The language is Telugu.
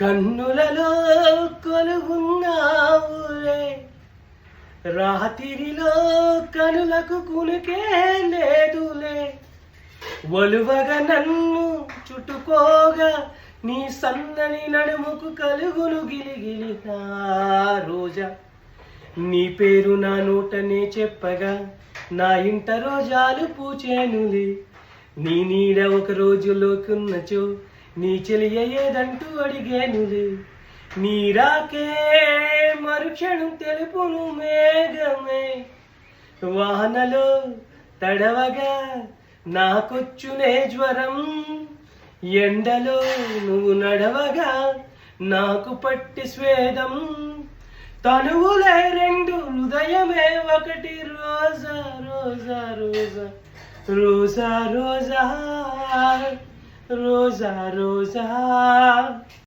కన్నులలో కొలువున్నావులే, రాత్రిలో కనులకు కునుకే లేదులే. వలువగా నన్ను చుట్టుకోగా నీ సన్నని నడుముకు కలుగును గిలిగిలి నా రోజా. నీ పేరు నా నోటనే చెప్పగా నా ఇంట రోజాలు పూచేనులే. నీ నీడ ఒక రోజులోకున్నచో నీ చెలియ ఏదంటూ అడిగేనులే. నీ రాకే మరుక్షణం తెలుపును మేఘమే, వానలో తడవగా నాకొచ్చునే జ్వరం. ఎండలో నువ్వు నడవగా నాకు పట్టి స్వేదం. తనువులే రెండు హృదయమే ఒకటి, రోజా రోజా రోజా రోజా రోజా రోజా రోజా.